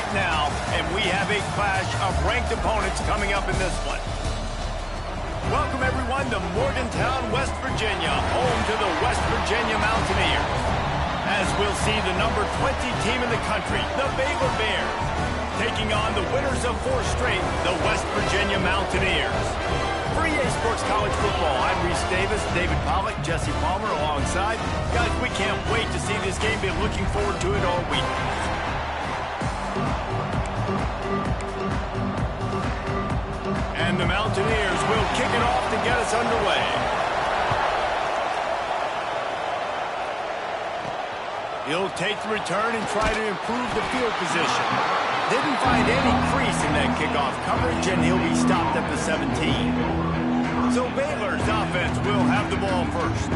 right now, and we have a clash of ranked opponents coming up in this one. Welcome, everyone, to Morgantown, West Virginia, home to the West Virginia Mountaineers. As we'll see the number 20 team in the country, the Baylor Bears, taking on the winners of 4 straight, the West Virginia Mountaineers. For EA Sports College Football, I'm Reese Davis, David Pollack, Jesse Palmer alongside. Guys, we can't wait to see this game. Been looking forward to it all week. And the Mountaineers will kick it off to get us underway. He'll take the return and try to improve the field position. Didn't find any crease in that kickoff coverage, and he'll be stopped at the 17. So Baylor's offense will have the ball first.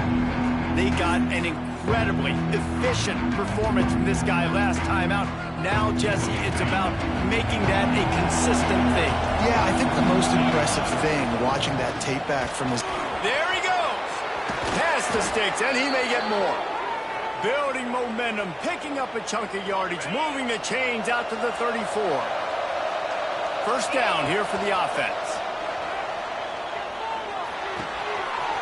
They got an incredibly efficient performance from this guy last time out. Now, Jesse, it's about making that a consistent thing. Yeah, I think the most impressive thing watching that tape back from his... There he goes! Past the sticks, and he may get more. Building momentum, picking up a chunk of yardage, moving the chains out to the 34. First down here for the offense.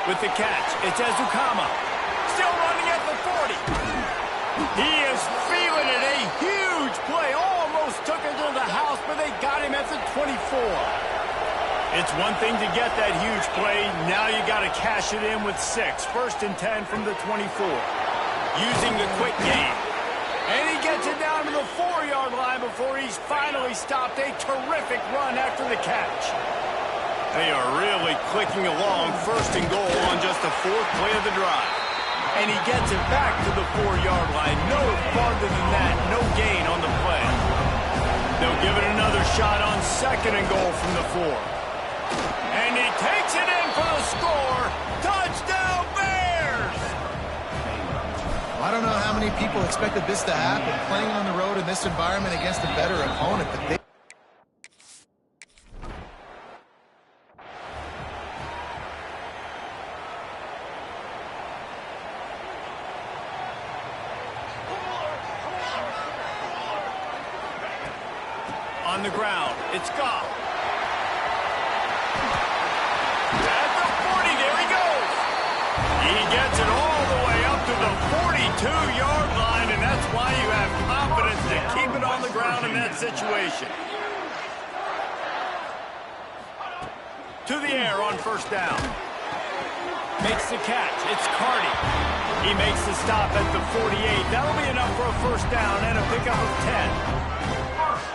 With the catch, it's Ezukama. Still running at the 40. He is feeling it. A huge play. Almost took it to the house, but they got him at the 24. It's one thing to get that huge play. Now you got to cash it in with 6. First and 10 from the 24. Using the quick game. And he gets it down to the 4-yard line before he's finally stopped. A terrific run after the catch. They are really clicking along. First and goal on just the 4th play of the drive. And he gets it back to the 4-yard line. No farther than that. No gain on the play. They'll give it another shot on 2nd and goal from the 4. And he takes it in for the score. Touchdown, Bears! I don't know how many people expected this to happen, playing on the road in this environment against a better opponent, but they... On the ground, it's Goff. At the 40, there he goes. He gets it all the way up to the 42-yard line, and that's why you have confidence to keep it on the ground in that situation. To the air on first down. Makes the catch. It's Cardi. He makes the stop at the 48. That'll be enough for a first down and a pickup of 10.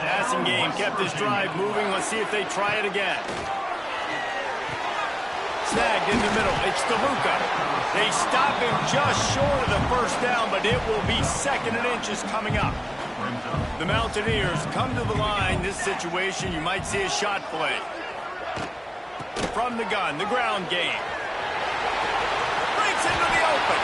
Passing game kept this drive moving. Let's see if they try it again. Snagged in the middle. It's DeLuca. They stop him just short of the first down, but it will be 2nd and inches coming up. The Mountaineers come to the line. This situation, you might see a shot play. From the gun, the ground game. Breaks into the open.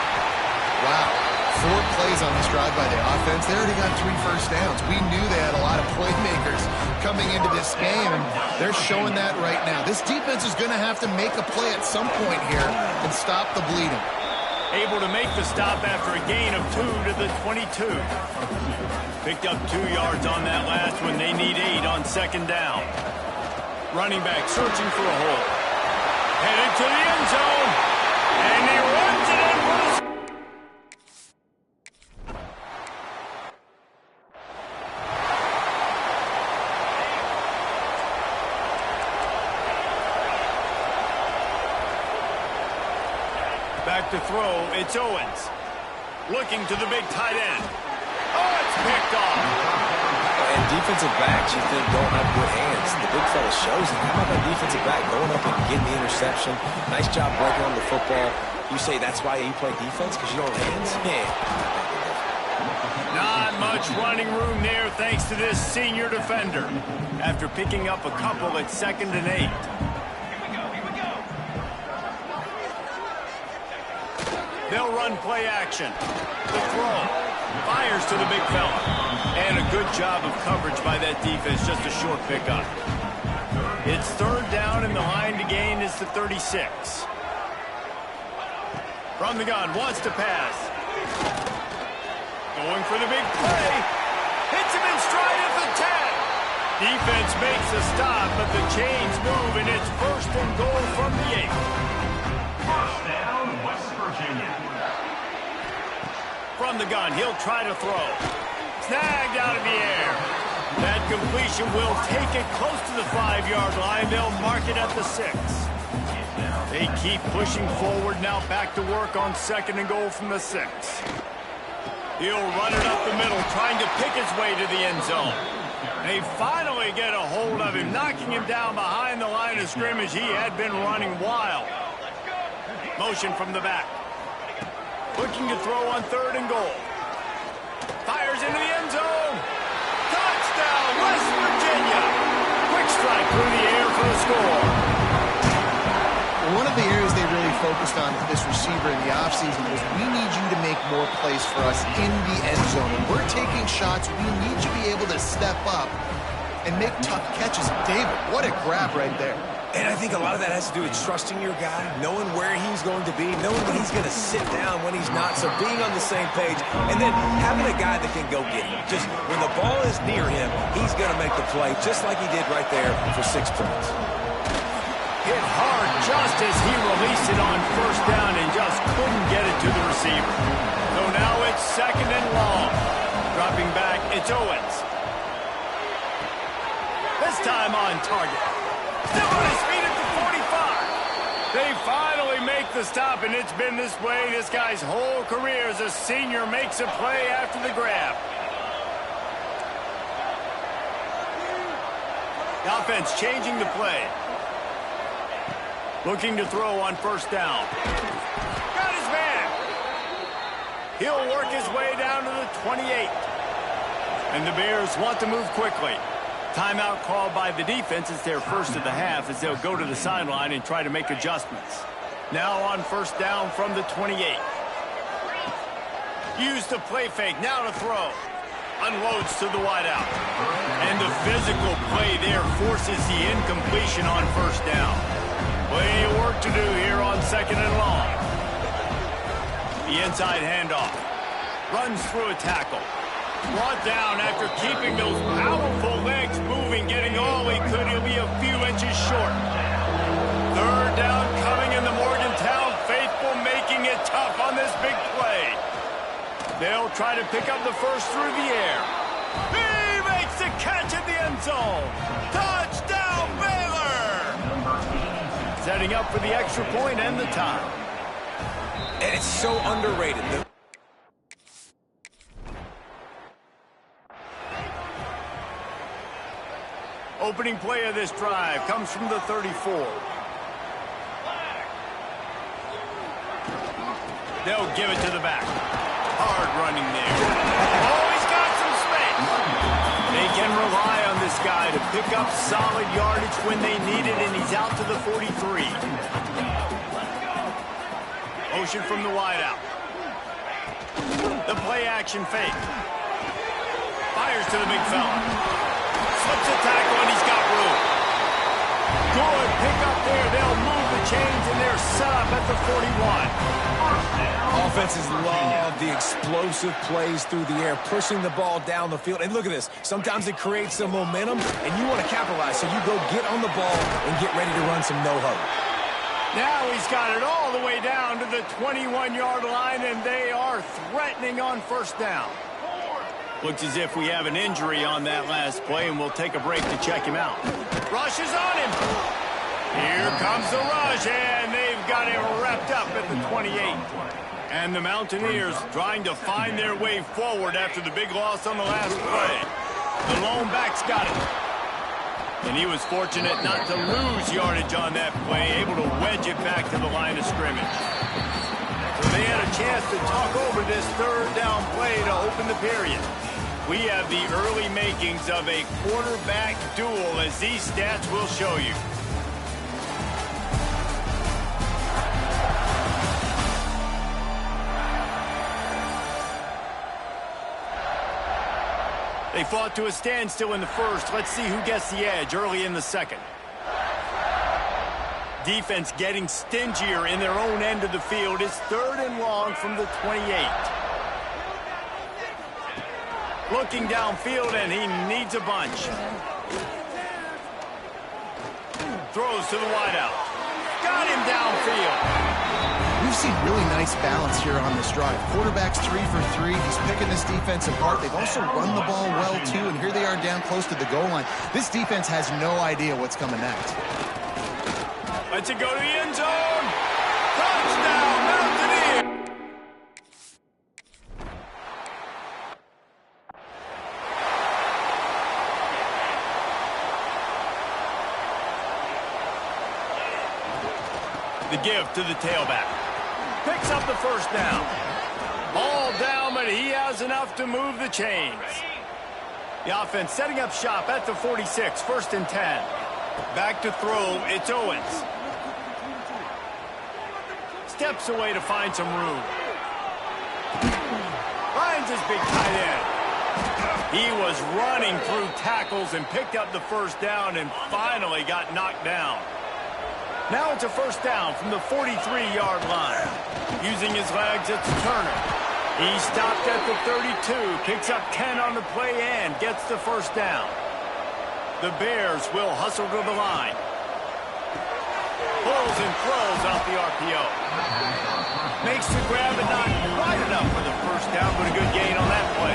Wow. 4 plays on this drive by the offense. They already got 3 first downs. We knew they had a lot of playmakers coming into this game, and they're showing that right now. This defense is going to have to make a play at some point here and stop the bleeding. Able to make the stop after a gain of 2 to the 22. Picked up 2 yards on that last one. They need 8 on 2nd down. Running back searching for a hole. Headed to the end zone. And he runs it in for the... Back to throw, it's Owens. Looking to the big tight end. Oh, it's picked off. And defensive backs, you think, don't have good hands. The big fella shows it. How about that defensive back going up and getting the interception? Nice job breaking on the football. You say that's why you play defense, because you don't have hands? Yeah. Not much running room there thanks to this senior defender. After picking up a couple at 2nd and 8. They'll run play action. The throw. Fires to the big fella. And a good job of coverage by that defense. Just a short pickup. It's 3rd down, and the line to gain is the 36. From the gun, wants to pass. Going for the big play. Hits him in stride at the 10. Defense makes a stop, but the chains move, and it's 1st and goal from the 8. First down, West Virginia. From the gun, he'll try to throw. Snagged out of the air. That completion will take it close to the 5-yard line. They'll mark it at the 6. They keep pushing forward, now back to work on 2nd and goal from the 6. He'll run it up the middle, trying to pick his way to the end zone. They finally get a hold of him, knocking him down behind the line of scrimmage. He had been running wild. Motion from the back. Looking to throw on 3rd and goal. Fires into the end zone. Touchdown, West Virginia. Quick strike through the air for the score. One of the areas they really focused on with this receiver in the offseason was we need you to make more plays for us in the end zone. When we're taking shots, we need you to be able to step up and make tough catches. David, what a grab right there. And I think a lot of that has to do with trusting your guy, knowing where he's going to be, knowing when he's going to sit down, when he's not, so being on the same page, and then having a guy that can go get him. Just when the ball is near him, he's going to make the play, just like he did right there for 6 points. Hit hard just as he released it on 1st down and just couldn't get it to the receiver. So now it's 2nd and long. Dropping back, it's Owens. This time on target. Still on his feet at the 45. They finally make the stop, and it's been this way this guy's whole career as a senior makes a play after the grab. The offense changing the play. Looking to throw on 1st down. Got his man. He'll work his way down to the 28. And the Bears want to move quickly. Timeout called by the defense. It's their first of the half as they'll go to the sideline and try to make adjustments. Now on 1st down from the 28. Use the play fake. Now to throw. Unloads to the wideout. And the physical play there forces the incompletion on 1st down. Plenty of work to do here on 2nd and long. The inside handoff. Runs through a tackle. Brought down after keeping those powerful legs moving, getting all he could. He'll be a few inches short. 3rd down coming in the Morgantown faithful, making it tough on this big play. They'll try to pick up the first through the air. He makes the catch in the end zone. Touchdown, Baylor! Setting up for the extra point and the time. And it's so underrated. Opening play of this drive comes from the 34. They'll give it to the back. Hard running there. Oh, he's got some space. They can rely on this guy to pick up solid yardage when they need it, and he's out to the 43. Motion from the wideout. The play action fake. Fires to the big fella. Slips a tackle, and he's got room. Good pick up there. They'll move the chains, and they're set up at the 41. Offenses love the explosive plays through the air, pushing the ball down the field. And look at this. Sometimes it creates some momentum, and you want to capitalize. So you go get on the ball and get ready to run some no-huddle. Now he's got it all the way down to the 21-yard line, and they are threatening on 1st down. Looks as if we have an injury on that last play, and we'll take a break to check him out. Rush is on him. Here comes the rush, and they've got him wrapped up at the 28. And the Mountaineers trying to find their way forward after the big loss on the last play. The lone back's got it. And he was fortunate not to lose yardage on that play, able to wedge it back to the line of scrimmage. So they had a chance to talk over this 3rd down play to open the period. We have the early makings of a quarterback duel, as these stats will show you. They fought to a standstill in the first. Let's see who gets the edge early in the 2nd. Defense getting stingier in their own end of the field. It's 3rd and long from the 28. Looking downfield, and he needs a bunch. throws to the wideout. Got him downfield. We've seen really nice balance here on this drive. Quarterback's 3 for 3. He's picking this defense apart. They've also run the ball well, too, and here they are down close to the goal line. This defense has no idea what's coming next. Let's it go to the end zone. Touchdown, Mountaineers. The give to the tailback. Picks up the first down. Ball down, but he has enough to move the chains. The offense setting up shop at the 46, 1st and 10. Back to throw, it's Owens. Steps away to find some room. Finds his big tight end. He was running through tackles and picked up the first down and finally got knocked down. Now it's a first down from the 43-yard line. Using his legs, it's Turner. He stopped at the 32, picks up 10 on the play and gets the first down. The Bears will hustle to the line. Pulls and throws off the RPO. Makes the grab, but not quite enough for the first down, but a good gain on that play.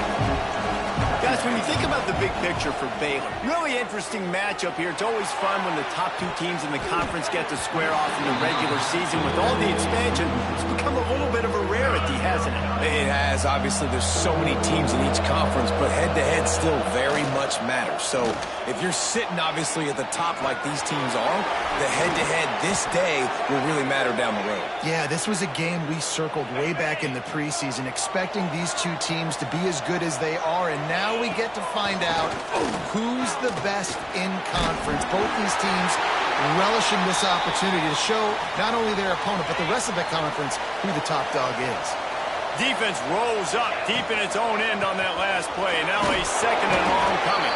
Guys, when you think about the big picture for Baylor, really interesting matchup here. It's always fun when the top two teams in the conference get to square off in the regular season. With all the expansion, it's become a little bit of a rarity, hasn't it? It has. Obviously, there's so many teams in each conference, but head-to-head still very much matters. So if you're sitting, obviously, at the top like these teams are, the head-to-head this day will really matter down the road. Yeah, this was a game we circled way back in the preseason, expecting these two teams to be as good as they are, and now we get to find out who's the best in conference. Both these teams relishing this opportunity to show not only their opponent, but the rest of the conference who the top dog is. Defense rolls up deep in its own end on that last play. Now a 2nd and long coming.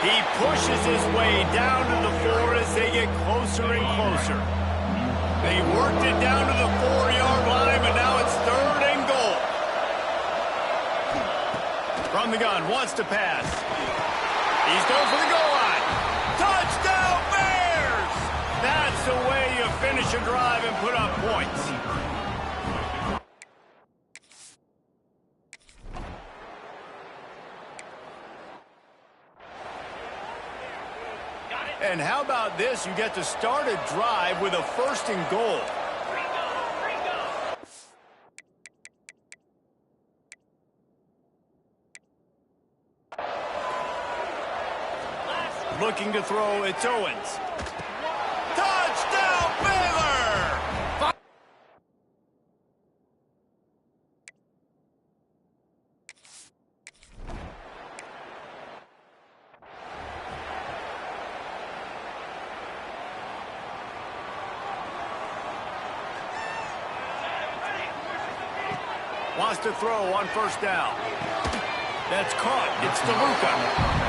He pushes his way down to the 4 as they get closer and closer. They worked it down to the 4-yard line, but now it's 3rd and goal. From the gun, wants to pass. He's going for the goal line. Touchdown, Bears! That's the way you finish a drive and put up points. And how about this? You get to start a drive with a 1st and goal. Looking to throw, it's Owens. Touchdown, Baylor! Wants to throw on 1st down. That's caught. It's DeLuca.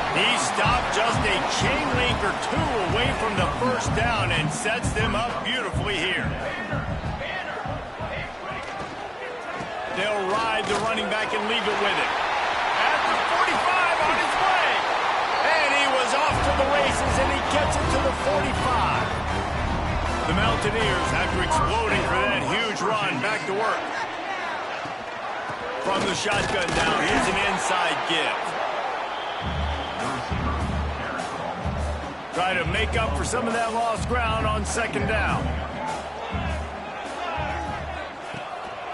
He stopped just a chain link or 2 away from the first down and sets them up beautifully here. They'll ride the running back and leave it with it. At the 45 on his way. And he was off to the races, and he gets it to the 45. The Mountaineers, after exploding for that huge run, back to work. From the shotgun down, here's an inside give. Try to make up for some of that lost ground on 2nd down.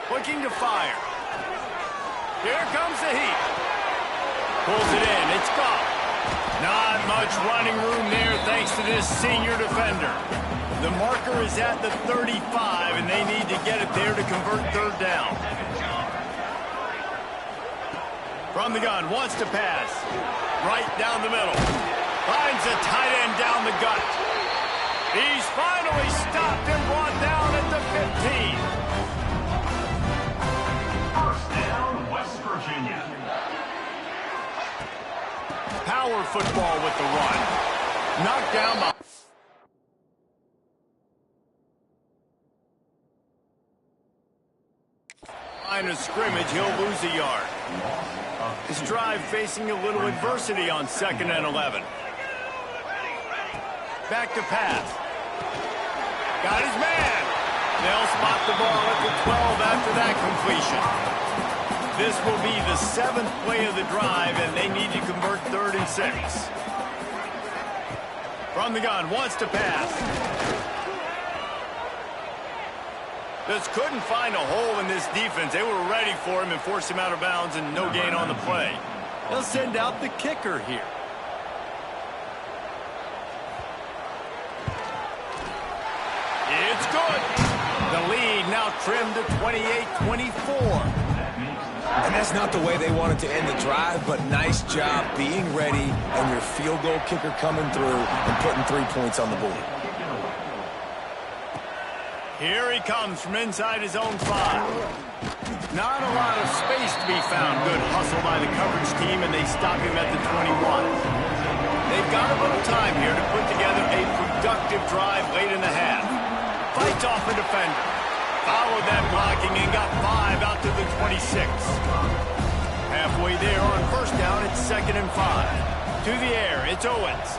Looking to fire. Here comes the heat. Pulls it in. It's gone. Not much running room there thanks to this senior defender. The marker is at the 35, and they need to get it there to convert 3rd down. From the gun, wants to pass. Right down the middle. Finds a tight end down the gut. He's finally stopped and brought down at the 15. 1st down, West Virginia. Power football with the run. Knocked down by... line of scrimmage, he'll lose a yard. His drive facing a little adversity on 2nd and 11. Back to pass. Got his man. They'll spot the ball at the 12 after that completion. This will be the 7th play of the drive, and they need to convert 3rd and 6. From the gun, wants to pass. Just couldn't find a hole in this defense. They were ready for him and forced him out of bounds, and no gain on the play. They'll send out the kicker here. It's good. The lead now trimmed to 28-24. And that's not the way they wanted to end the drive, but nice job being ready and your field goal kicker coming through and putting 3 points on the board. Here he comes from inside his own 5. Not a lot of space to be found. Good hustle by the coverage team, and they stop him at the 21. They've got a little time here to put together a productive drive late in the half. Fights off a defender. Followed that blocking and got 5 out to the 26. Halfway there on 1st down, it's 2nd and 5. To the air, it's Owens.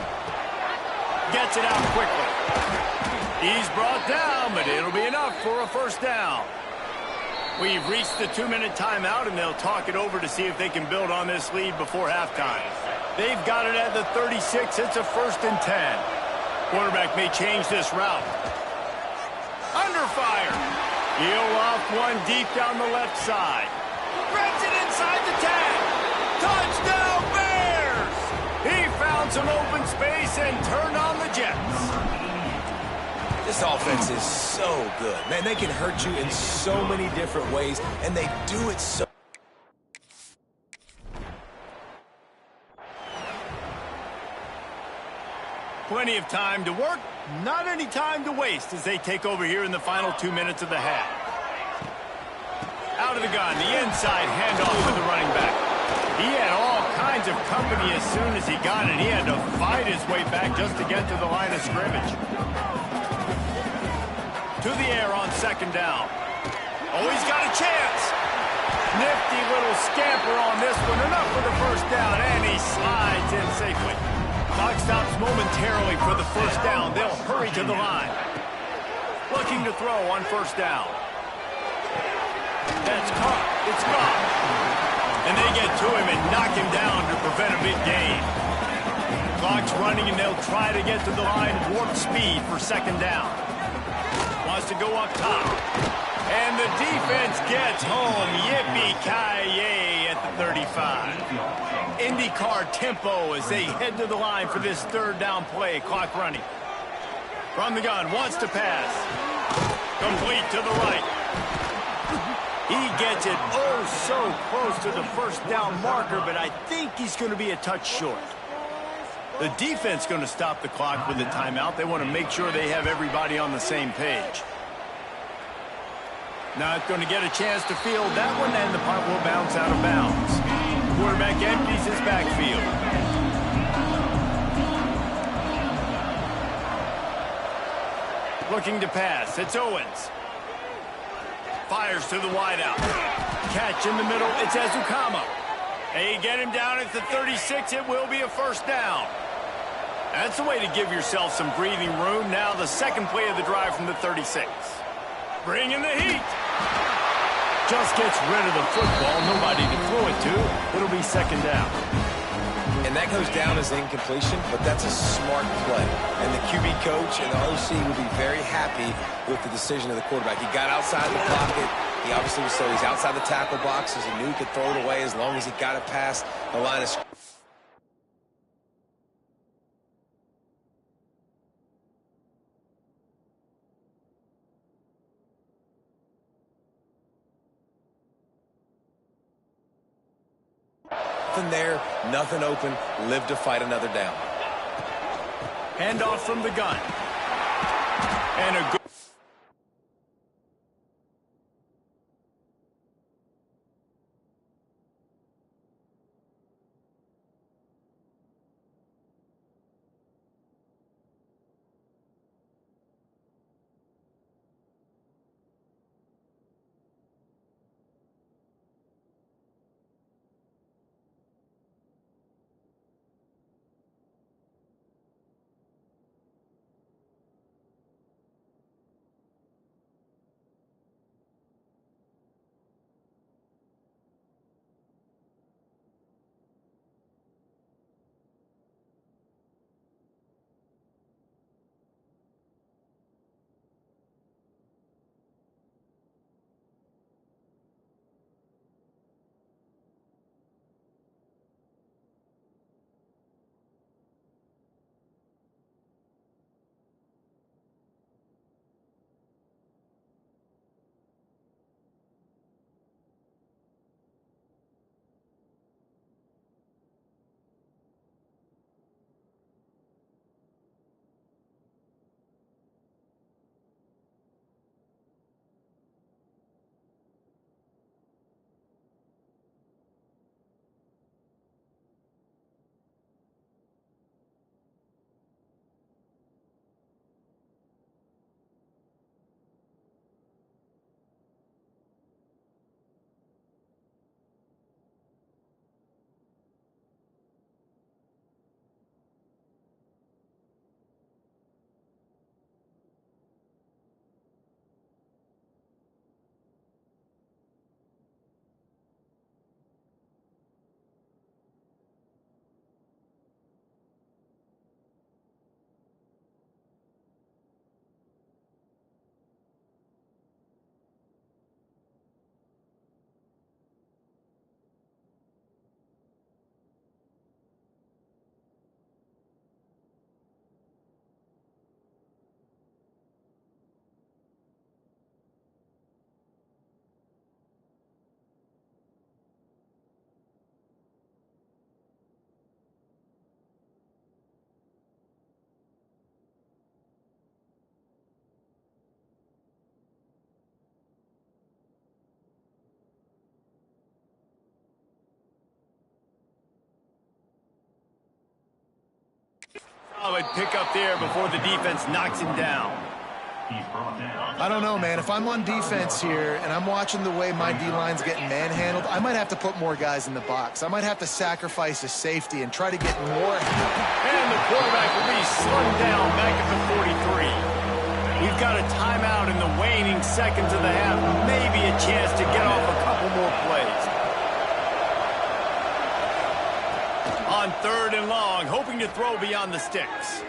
Gets it out quickly. He's brought down, but it'll be enough for a 1st down. We've reached the 2-minute timeout, and they'll talk it over to see if they can build on this lead before halftime. They've got it at the 36. It's a 1st and 10. Quarterback may change this route. Under fire. He'll off one deep down the left side. Grabs it inside the tag. Touchdown, Bears! He found some open space and turned on the Jets. This offense is so good. Man, they can hurt you in so many different ways, and they do it so... Plenty of time to work, not any time to waste as they take over here in the final 2 minutes of the half. Out of the gun, the inside handoff with the running back. He had all kinds of company as soon as he got it. He had to fight his way back just to get to the line of scrimmage. To the air on 2nd down. Oh, he's got a chance. Nifty little scamper on this one. Enough for the 1st down, and he slides in safely. Clock stops momentarily for the 1st down. They'll hurry to the line. Looking to throw on 1st down. That's caught. It's gone. And they get to him and knock him down to prevent a big gain. Clock's running, and they'll try to get to the line warp speed for 2nd down. Wants to go up top. And the defense gets home. Yippee-ki-yay at the 35. IndyCar tempo as they head to the line for this 3rd down play. Clock running. From the gun, wants to pass. Complete to the right. He gets it oh so close to the 1st down marker, but I think he's going to be a touch short. The defense going to stop the clock with the timeout. They want to make sure they have everybody on the same page. Not going to get a chance to field that one, and the punt will bounce out of bounds. Quarterback empties his backfield. Looking to pass. It's Owens. Fires to the wideout. Catch in the middle. It's Ezukama. They get him down at the 36. It will be a 1st down. That's the way to give yourself some breathing room. Now the 2nd play of the drive from the 36. Bring in the heat. Just gets rid of the football. Nobody to throw it to. It'll be 2nd down. And that goes down as incompletion, but that's a smart play. And the QB coach and the OC will be very happy with the decision of the quarterback. He got outside the pocket. He obviously was so he's outside the tackle boxes. He knew he could throw it away as long as he got it past the line of scrimmage. Nothing there, nothing open, live to fight another down. Handoff from the gun. And a good... solid pickup there before the defense knocks him down. I don't know, man. If I'm on defense here and I'm watching the way my D-line's getting manhandled, I might have to put more guys in the box. I might have to sacrifice a safety and try to get more. And the quarterback will be slung down back at the 43. We've got a timeout in the waning seconds of the half. Maybe a chance to get off a couple more plays. On 3rd and long, hoping to throw beyond the sticks.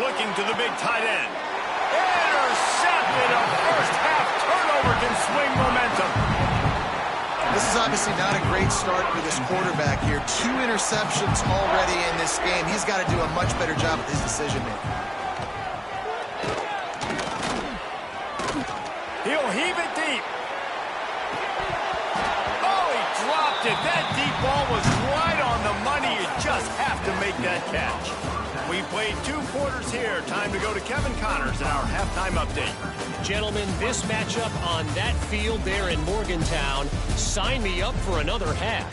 Looking to the big tight end. Intercepted. A first half turnover can swing momentum. This is obviously not a great start for this quarterback here. 2 interceptions already in this game. He's got to do a much better job with his decision-making. He'll heave it deep. Oh, he dropped it. That deep ball was right on the money. You just have to make that catch. We played 2 quarters here. Time to go to Kevin Connors in our halftime update. Gentlemen, this matchup on that field there in Morgantown, sign me up for another half.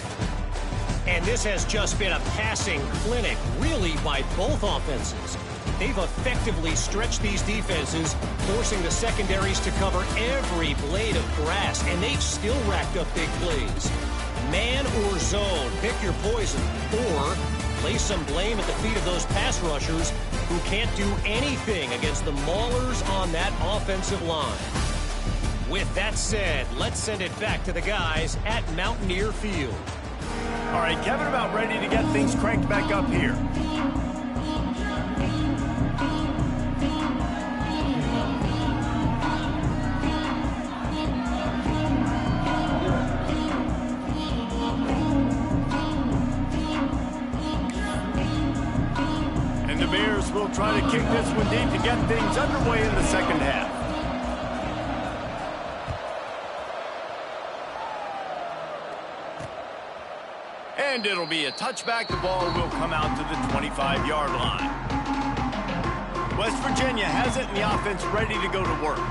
And this has just been a passing clinic, really, by both offenses. They've effectively stretched these defenses, forcing the secondaries to cover every blade of grass, and they've still racked up big plays. Man or zone, pick your poison, or lay some blame at the feet of those pass rushers who can't do anything against the maulers on that offensive line. With that said, let's send it back to the guys at Mountaineer Field. All right, Kevin, about ready to get things cranked back up here. Will try to kick this one deep to get things underway in the second half. And it'll be a touchback. The ball will come out to the 25-yard line. West Virginia has it, and the offense ready to go to work.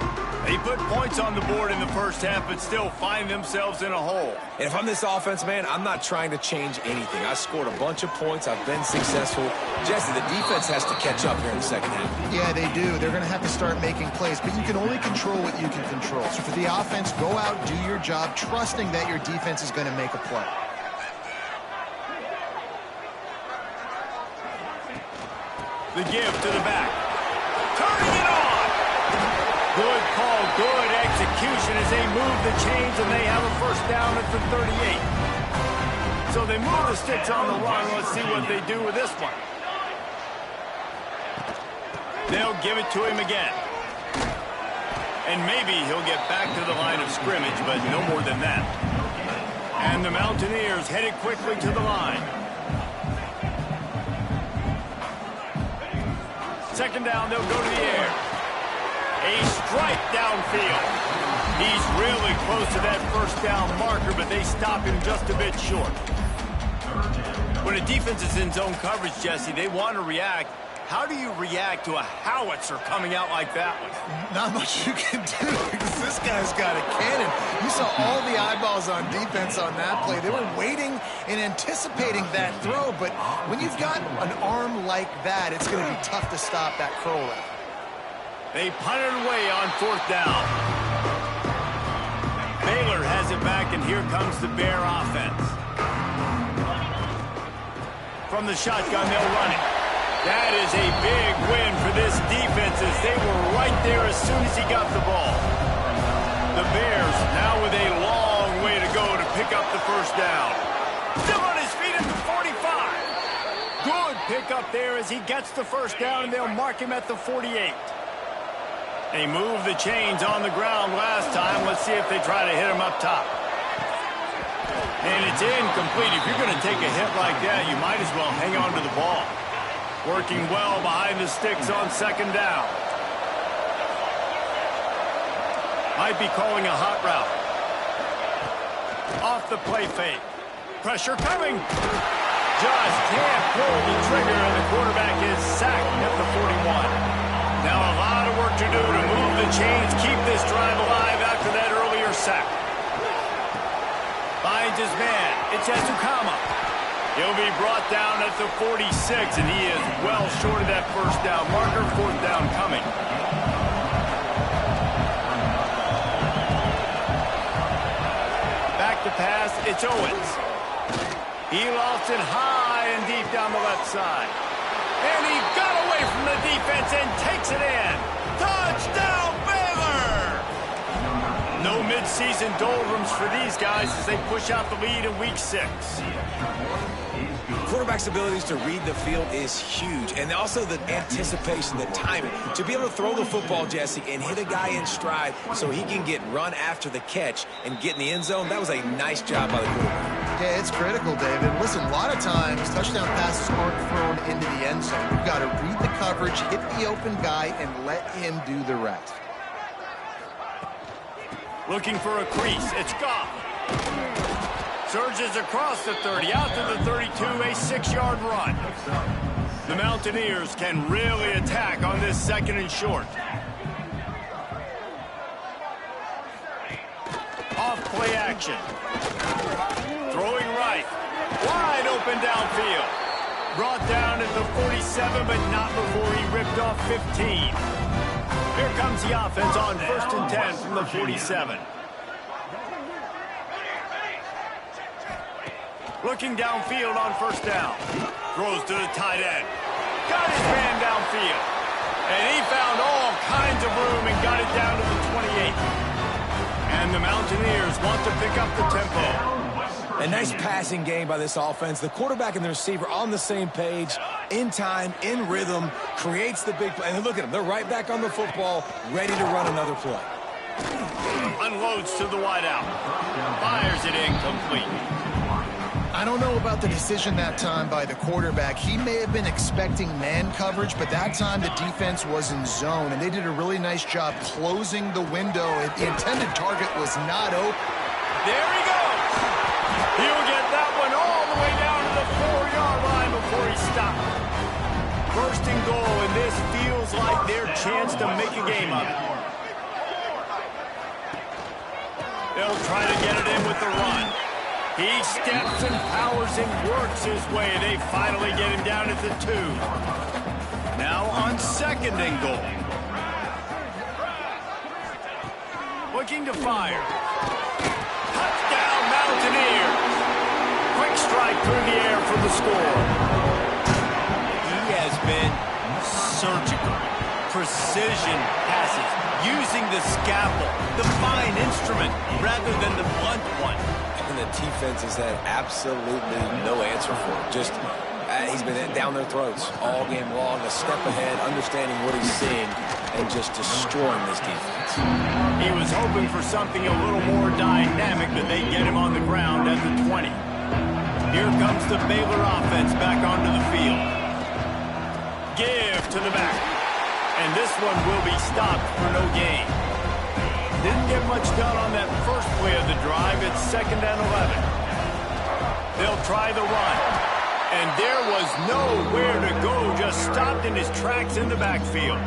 They put points on the board in the first half, but still find themselves in a hole. And if I'm this offense, man, I'm not trying to change anything. I scored a bunch of points. I've been successful. Jesse, the defense has to catch up here in the second half. Yeah, they do. They're going to have to start making plays, but you can only control what you can control. So for the offense, go out, do your job, trusting that your defense is going to make a play. The give to the back. Turning it on. Good call, good execution as they move the chains, and they have a first down at the 38. So they move the sticks on the run. Let's see what they do with this one. They'll give it to him again. And maybe he'll get back to the line of scrimmage, but no more than that. And the Mountaineers headed quickly to the line. Second down, they'll go to the air. A strike downfield. He's really close to that first down marker, but they stop him just a bit short. When a defense is in zone coverage, Jesse, they want to react. How do you react to a howitzer coming out like that one? Not much you can do because this guy's got a cannon. You saw all the eyeballs on defense on that play. They were waiting and anticipating that throw, but when you've got an arm like that, it's going to be tough to stop that curl route. They punt it away on 4th down. Baylor has it back, and here comes the Bear offense. From the shotgun, they'll run it. That is a big win for this defense as they were right there as soon as he got the ball. The Bears now with a long way to go to pick up the first down. Still on his feet at the 45. Good pickup there as he gets the first down, and they'll mark him at the 48. They moved the chains on the ground last time. Let's see if they try to hit him up top. And it's incomplete. If you're going to take a hit like that, you might as well hang on to the ball. Working well behind the sticks on second down. Might be calling a hot route. Off the play fake. Pressure coming. Just can't pull the trigger, and the quarterback is sacked at the 41. Now a lot of work to do to move the chains, keep this drive alive after that earlier sack. Finds his man. It's Ezukama. He'll be brought down at the 46, and he is well short of that first down marker. Fourth down coming. Back to pass, it's Owens. He lost it high and deep down the left side. And he got away from the defense and takes it in. Touchdown, Baylor! No midseason doldrums for these guys as they push out the lead in week 6. Quarterback's abilities to read the field is huge, and also the anticipation, the timing. To be able to throw the football, Jesse, and hit a guy in stride so he can get run after the catch and get in the end zone, that was a nice job by the quarterback. Yeah, it's critical, David. Listen, a lot of times touchdown passes aren't thrown into the end zone. You've got to read the coverage, hit the open guy, and let him do the rest. Looking for a crease. It's Goff. Surges across the 30, out to the 32, a 6-yard run. The Mountaineers can really attack on this second and short. Off play action. Throwing right. Wide open downfield. Brought down at the 47, but not before he ripped off 15. Here comes the offense on 1st and 10 from the 47. Looking downfield on 1st down. Throws to the tight end. Got his man downfield. And he found all kinds of room and got it down to the 28. And the Mountaineers want to pick up the tempo. A nice passing game by this offense. The quarterback and the receiver on the same page, in time, in rhythm, creates the big play. And look at them. They're right back on the football, ready to run another play. Unloads to the wideout. Fires it incomplete. I don't know about the decision that time by the quarterback. He may have been expecting man coverage, but that time the defense was in zone, and they did a really nice job closing the window. The intended target was not open. There he goes. He'll get that one all the way down to the 4-yard line before he stopped. First and goal, and this feels like their chance to make a game of it. They'll try to get it in with the run. He steps and powers and works his way. They finally get him down at the 2. Now on 2nd and goal. Looking to fire. Touchdown, Mountaineers. Quick strike through the air for the score. He has been surgical. Precision passes. Using the scalpel, the fine instrument, rather than the blunt one. And the defense has had absolutely no answer for it. Just, he's been down their throats all game long, a step ahead, understanding what he's seeing, and just destroying this defense. He was hoping for something a little more dynamic, but they get him on the ground at the 20. Here comes the Baylor offense back onto the field. Give to the back. And this one will be stopped for no gain. Didn't get much done on that first play of the drive. It's 2nd and 11. They'll try the run. And there was nowhere to go. Just stopped in his tracks in the backfield.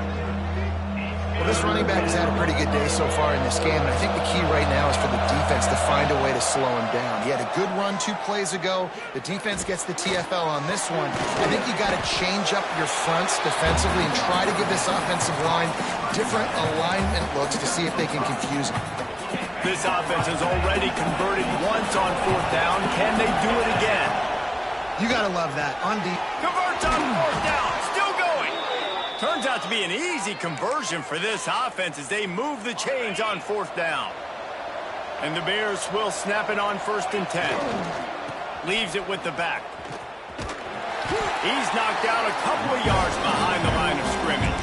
Well, this running back has had a pretty good day so far in this game, and I think the key right now is for the defense to find a way to slow him down. He had a good run 2 plays ago. The defense gets the TFL on this one. I think you got to change up your fronts defensively and try to give this offensive line different alignment looks to see if they can confuse him. This offense has already converted once on 4th down. Can they do it again? You got to love that. On deep. Converts on 4th down. Still going. Turns out to be an easy conversion for this offense as they move the chains on 4th down. And the Bears will snap it on 1st and 10. Leaves it with the back. He's knocked out a couple of yards behind the line of scrimmage.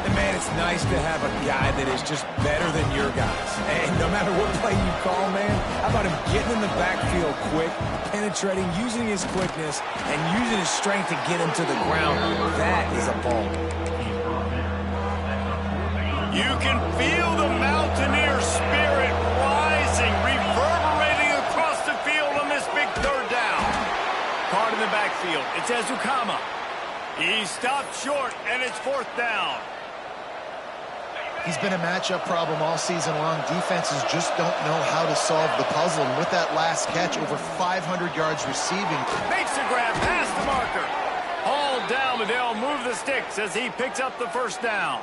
And man, it's nice to have a guy that is just better than your guys. And no matter what play you call, man, how about him getting in the backfield quick, penetrating, using his quickness, and using his strength to get him to the ground. That is a ball. You can feel the Mountaineer spirit rising, reverberating across the field on this big 3rd down. Caught in the backfield. It's Ezukama. He stopped short, and it's 4th down. He's been a matchup problem all season long. Defenses just don't know how to solve the puzzle. And with that last catch, over 500 yards receiving. Makes the grab past the marker. Hauled down, but they'll move the sticks as he picks up the first down.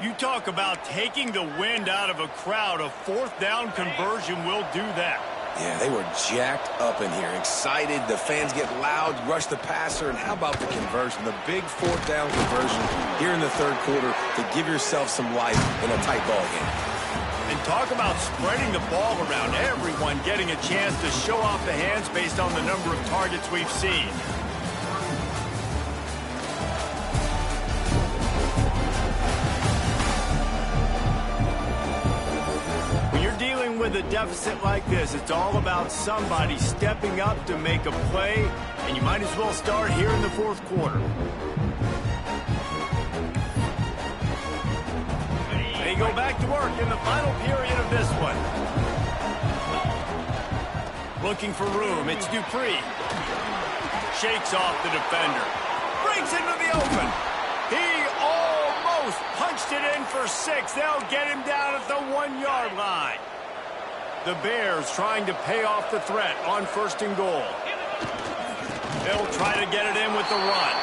You talk about taking the wind out of a crowd. A fourth down conversion will do that. Yeah, they were jacked up in here, excited. The fans get loud, rush the passer, and how about the conversion? The big fourth down conversion here in the third quarter to give yourself some life in a tight ball game. And talk about spreading the ball around, everyone getting a chance to show off the hands based on the number of targets we've seen. With a deficit like this, it's all about somebody stepping up to make a play, and you might as well start here in the fourth quarter. They go back to work in the final period of this one. Looking for room, it's Dupree. Shakes off the defender. Breaks into the open. He almost punched it in for 6. They'll get him down at the 1-yard line. The Bears trying to pay off the threat on 1st and goal. They'll try to get it in with the run.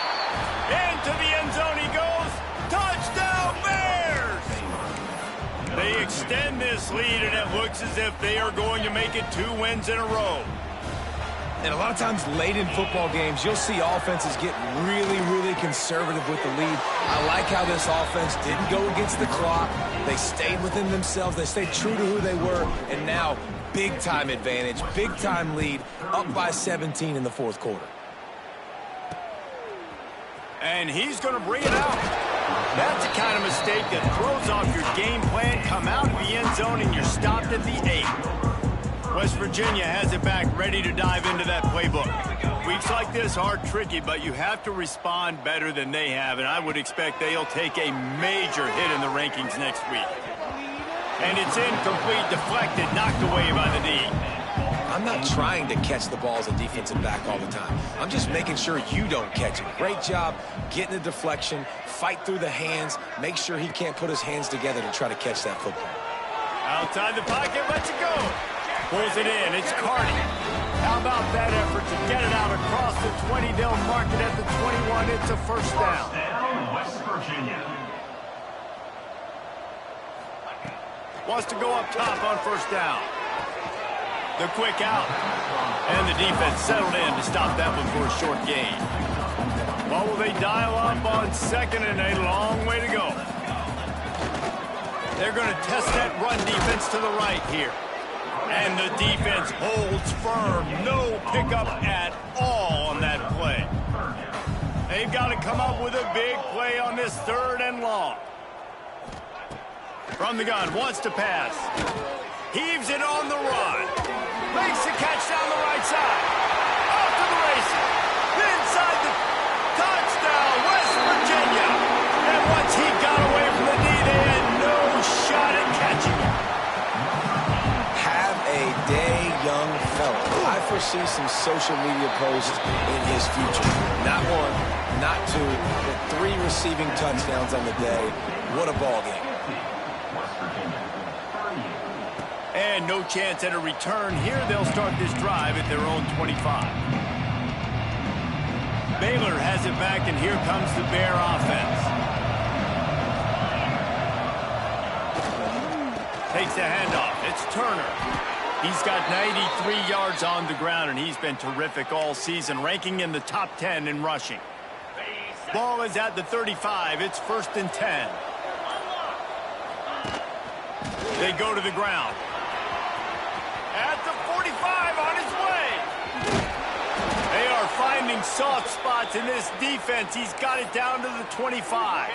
Into the end zone he goes. Touchdown, Bears! They extend this lead, and it looks as if they are going to make it 2 wins in a row. And a lot of times late in football games, you'll see offenses get really, really conservative with the lead. I like how this offense didn't go against the clock. They stayed within themselves. They stayed true to who they were. And now, big-time advantage, big-time lead, up by 17 in the fourth quarter. And he's going to bring it out. That's the kind of mistake that throws off your game plan. Come out of the end zone, and you're stopped at the 8. West Virginia has it back, ready to dive into that playbook. Weeks like this are tricky, but you have to respond better than they have, and I would expect they'll take a major hit in the rankings next week. And it's incomplete, deflected, knocked away by the D. I'm not trying to catch the ball as a defensive back all the time. I'm just making sure you don't catch it. Great job getting the deflection, fight through the hands, make sure he can't put his hands together to try to catch that football. Outside the pocket, lets it go. Pulls it in, it's Carney. How about that effort to get it out across the 20? They'll mark it at the 21. It's a first down. West Virginia. Wants to go up top on first down. The quick out. And the defense settled in to stop that one for a short gain. What will they dial up on 2nd and a long way to go? They're going to test that run defense to the right here. And the defense holds firm. No pickup at all on that play. They've got to come up with a big play on this 3rd and long. From the gun, wants to pass. Heaves it on the run. Makes the catch down the right side. Off to the races. Inside the touchdown, West Virginia. And once he got away from the knee, they had no shot at catching him. A day, young fella. I foresee some social media posts in his future. Not 1, not 2, but 3 receiving touchdowns on the day. What a ball game. And no chance at a return here. They'll start this drive at their own 25. Baylor has it back, and here comes the Bear offense. Takes the handoff. It's Turner. He's got 93 yards on the ground, and he's been terrific all season, ranking in the top 10 in rushing. Ball is at the 35. It's 1st and 10. They go to the ground. At the 45, on his way. They are finding soft spots in this defense. He's got it down to the 25.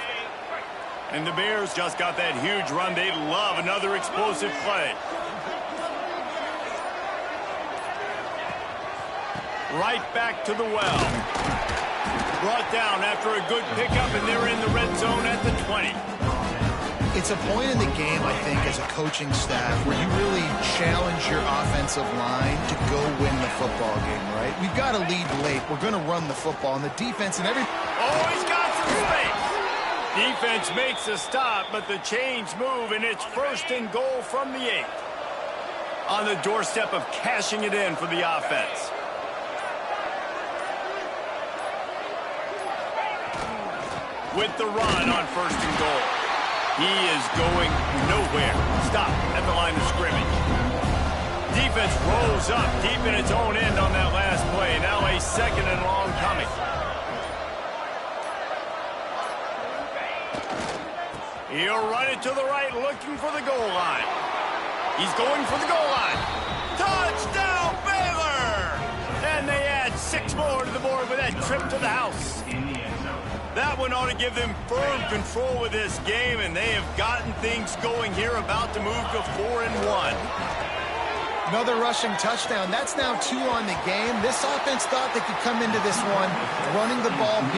And the Bears just got that huge run. They love another explosive play. Right back to the well. Brought down after a good pickup, and they're in the red zone at the 20. It's a point in the game, I think, as a coaching staff, where you really challenge your offensive line to go win the football game, right? We've got to lead late. We're going to run the football, and the defense and every... Oh, he's got some space. Defense makes a stop, but the chains move, and it's 1st and goal from the 8. On the doorstep of cashing it in for the offense. With the run on 1st and goal. He is going nowhere. Stop at the line of scrimmage. Defense rolls up deep in its own end on that last play. Now a 2nd and long coming. He'll run it to the right, looking for the goal line. He's going for the goal line. Touchdown, Baylor! And they add 6 more to the board with that trip to the house. That one ought to give them firm control with this game, and they have gotten things going here, about to move to 4-1. Another rushing touchdown. That's now 2 on the game. This offense thought they could come into this one running the ball.